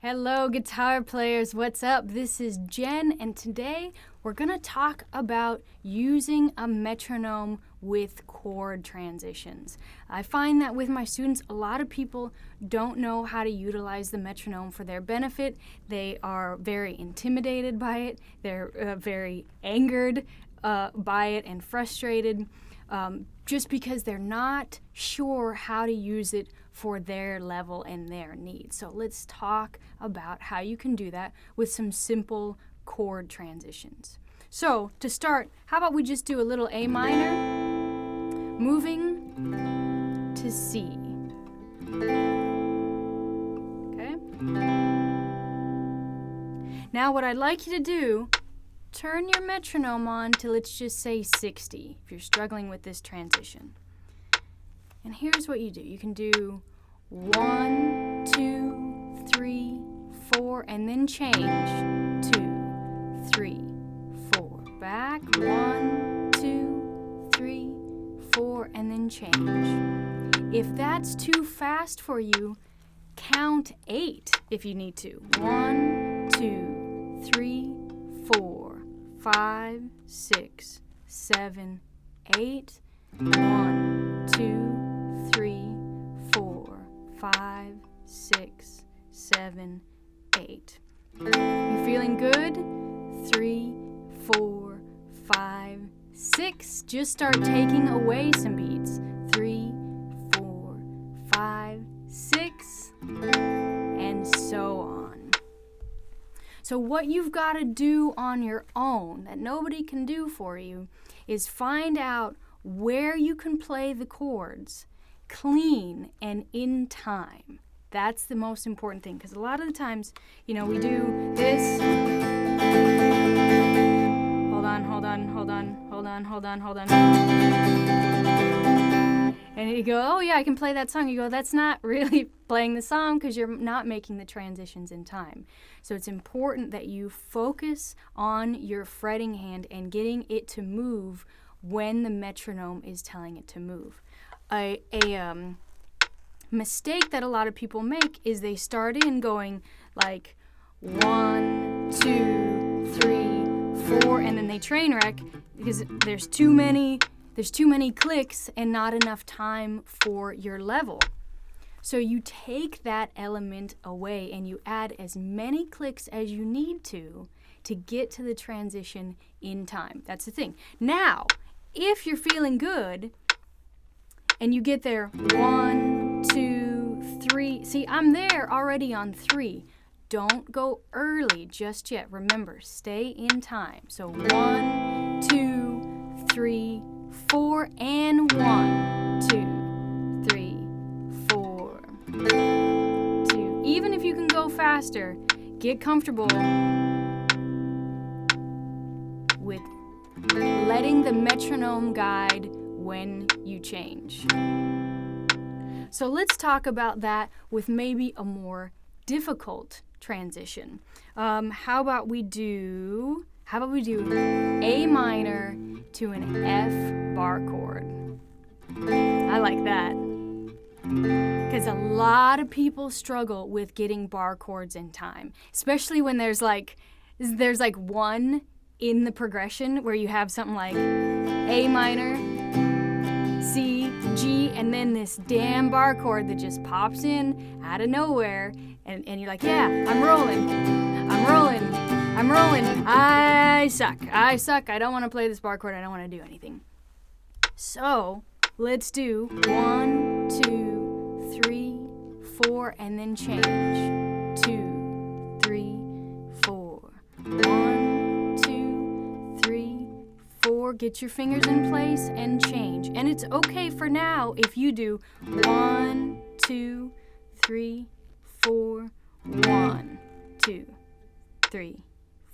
Hello, guitar players. What's up? This is Jen, and today we're going to talk about using a metronome with chord transitions. I find that with my students, a lot of people don't know how to utilize the metronome for their benefit. They are very intimidated by it. They're very angered by it and frustrated just because they're not sure how to use it for their level and their needs. So let's talk about how you can do that with some simple chord transitions. So to start, how about we just do a little A minor, moving to C. Okay? Now what I'd like you to do, turn your metronome on till it's just say 60 if you're struggling with this transition. And here's what you do. You can do 1, 2, 3, 4, and then change 2, 3, 4. Back 1, 2, 3, 4, and then change. If that's too fast for you, count 8 if you need to. 1, 2, 3, 4, 5, 6, 7, 8. 1, 2, 3, 4, 5, 6, 7, 8. You feeling good? 3, 4, 5, 6. Just start taking away some beats. 3, 4, 5, 6, and so on. So what you've got to do on your own that nobody can do for you is find out where you can play the chords clean and in time. That's the most important thing, because a lot of the times, we do this. Hold on. And you go, oh yeah, I can play that song. You go, that's not really playing the song because you're not making the transitions in time. So it's important that you focus on your fretting hand and getting it to move when the metronome is telling it to move. A mistake that a lot of people make is they start in going like 1, 2, 3, 4, and then they train wreck because there's too many clicks and not enough time for your level. So you take that element away and you add as many clicks as you need to get to the transition in time. That's the thing. Now, if you're feeling good and you get there 1, 2, 3, see, I'm there already on 3. Don't go early just yet. Remember, stay in time. So 1, 2, 3, 4, and 1, 2, 3, 4, 2. Even if you can go faster, get comfortable with letting the metronome guide when you change. So let's talk about that with maybe a more difficult transition. How about we do A minor to an F bar chord? I like that because a lot of people struggle with getting bar chords in time, especially when there's like one in the progression where you have something like A minor, C, G, and then this damn bar chord that just pops in out of nowhere, and you're like, yeah, I'm rolling, I suck, I don't want to play this bar chord, I don't want to do anything. So let's do 1, 2, 3, 4, and then change. 2, 3, 4. 1, 2, 3, 4. Get your fingers in place and change. And it's okay for now if you do 1, 2, 3, 4, 1, 2, 3,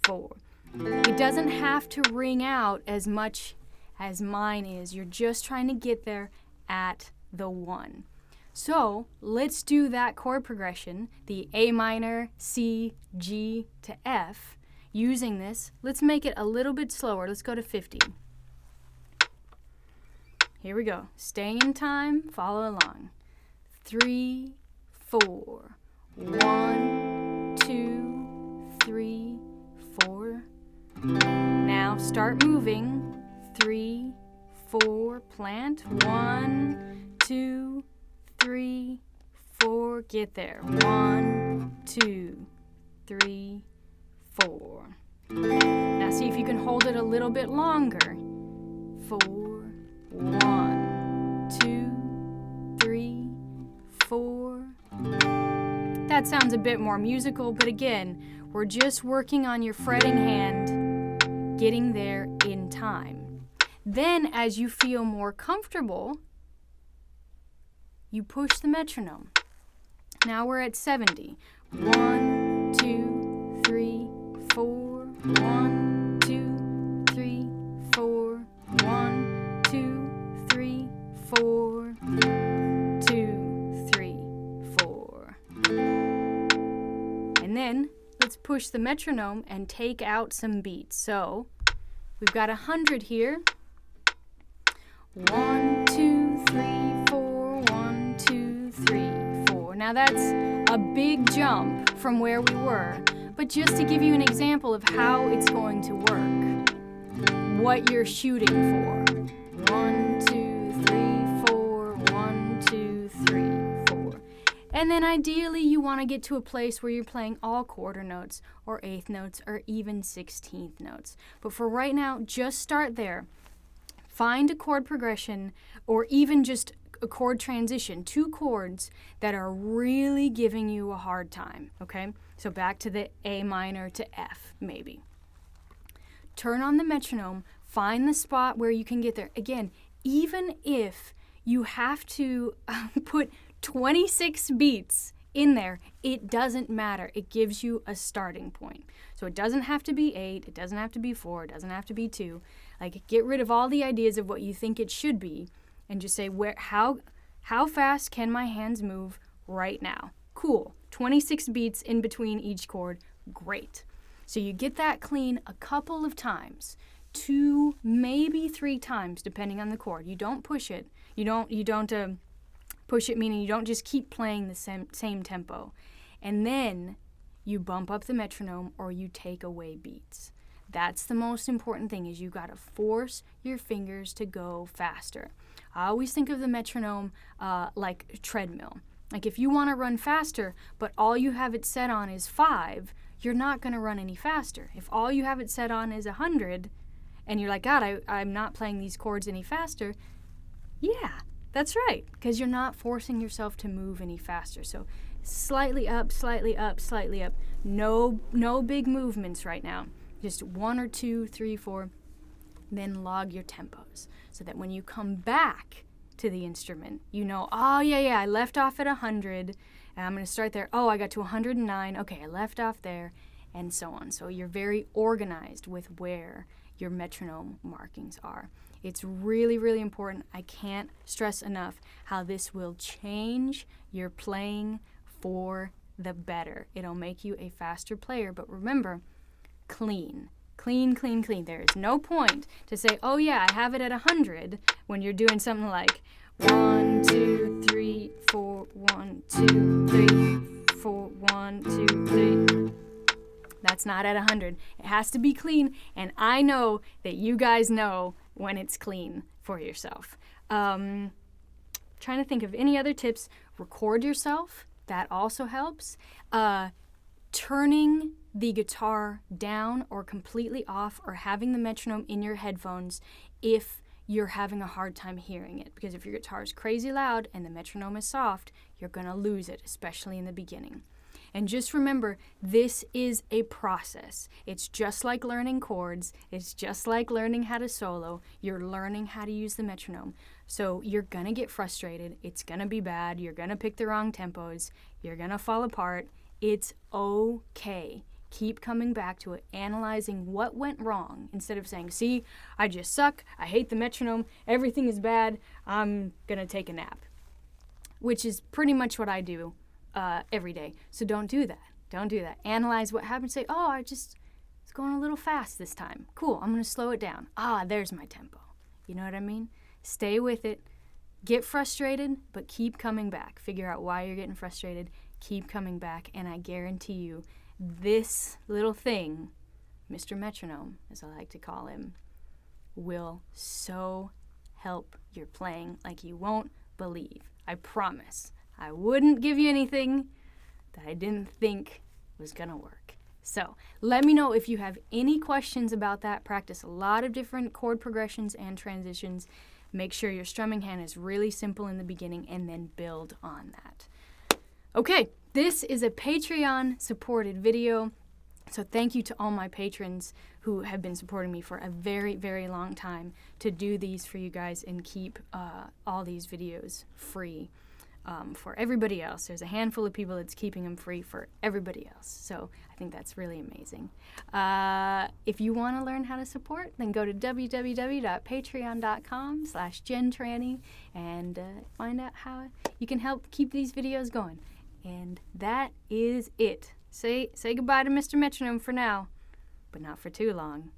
4. It doesn't have to ring out as much as mine is. You're just trying to get there at the 1. So let's do that chord progression, the A minor, C, G to F. Using this, let's make it a little bit slower. Let's go to 50. Here we go. Staying in time, follow along. 3, 4. 1, start moving. 3, 4, plant. 1, 2, 3, 4, get there. 1, 2, 3, 4. Now see if you can hold it a little bit longer. 4, 1, 2, 3, 4. That sounds a bit more musical, but again, we're just working on your fretting hand, getting there in time. Then, as you feel more comfortable, you push the metronome. Now we're at 70. 1, 2, 3, 4. 1, 2, 3, 4. 1, 2, 3, 4. 2, 3, 4. And then let's push the metronome and take out some beats. So we've got 100 here. 1, 2, 3, 4. 1, 2, 3, 4. Now that's a big jump from where we were, but just to give you an example of how it's going to work, what you're shooting for. 1, 2, 3, 4. 1, 2, 3, 4. And then ideally you want to get to a place where you're playing all quarter notes or eighth notes or even 16th notes. But for right now, just start there. Find a chord progression or even just a chord transition, 2 chords that are really giving you a hard time, okay? So back to the A minor to F, maybe. Turn on the metronome, find the spot where you can get there. Again, even if you have to put 26 beats in there, it doesn't matter. It gives you a starting point. So it doesn't have to be 8, it doesn't have to be 4, it doesn't have to be 2. Like, get rid of all the ideas of what you think it should be and just say, how fast can my hands move right now? Cool. 26 beats in between each chord. Great. So you get that clean a couple of times, 2, maybe 3 times, depending on the chord. You don't push it. You don't push it, meaning you don't just keep playing the same tempo. And then you bump up the metronome or you take away beats. That's the most important thing, is you got to force your fingers to go faster. I always think of the metronome like a treadmill. Like, if you want to run faster, but all you have it set on is 5, you're not going to run any faster. If all you have it set on is 100, and you're like, God, I'm not playing these chords any faster, yeah, that's right, because you're not forcing yourself to move any faster. So slightly up, slightly up, slightly up. No big movements right now. Just 1 or 2, 3, 4. Then log your tempos so that when you come back to the instrument, you know, oh, yeah, I left off at 100, and I'm going to start there. Oh, I got to 109. Okay, I left off there, and so on. So you're very organized with where your metronome markings are. It's really, really important. I can't stress enough how this will change your playing for the better. It'll make you a faster player, but remember, clean. Clean, clean, clean. There is no point to say, oh yeah, I have it at 100 when you're doing something like 1, 2, 3, 4, 1, 2, 3, 4, 1, 2, 3. That's not at 100. It has to be clean, and I know that you guys know when it's clean for yourself. Trying to think of any other tips. Record yourself. That also helps. Turning the guitar down or completely off, or having the metronome in your headphones if you're having a hard time hearing it. Because if your guitar is crazy loud and the metronome is soft, you're going to lose it, especially in the beginning. And just remember, this is a process. It's just like learning chords. It's just like learning how to solo. You're learning how to use the metronome. So you're going to get frustrated. It's going to be bad. You're going to pick the wrong tempos. You're going to fall apart. It's okay. Keep coming back to it, analyzing what went wrong instead of saying, see, I just suck. I hate the metronome. Everything is bad. I'm going to take a nap, which is pretty much what I do every day. So don't do that. Don't do that. Analyze what happened. Say, oh, it's going a little fast this time. Cool. I'm going to slow it down. There's my tempo. You know what I mean? Stay with it. Get frustrated, but keep coming back. Figure out why you're getting frustrated. Keep coming back. And I guarantee you, this little thing, Mr. Metronome, as I like to call him, will so help your playing like you won't believe. I promise. I wouldn't give you anything that I didn't think was gonna work. So let me know if you have any questions about that. Practice a lot of different chord progressions and transitions. Make sure your strumming hand is really simple in the beginning and then build on that. Okay, this is a Patreon supported video. So thank you to all my patrons who have been supporting me for a very, very long time to do these for you guys and keep all these videos free for everybody else. There's a handful of people that's keeping them free for everybody else. So I think that's really amazing. If you want to learn how to support, then go to www.patreon.com/JenTrani and find out how you can help keep these videos going. And that is it. Say goodbye to Mr. Metronome for now, but not for too long.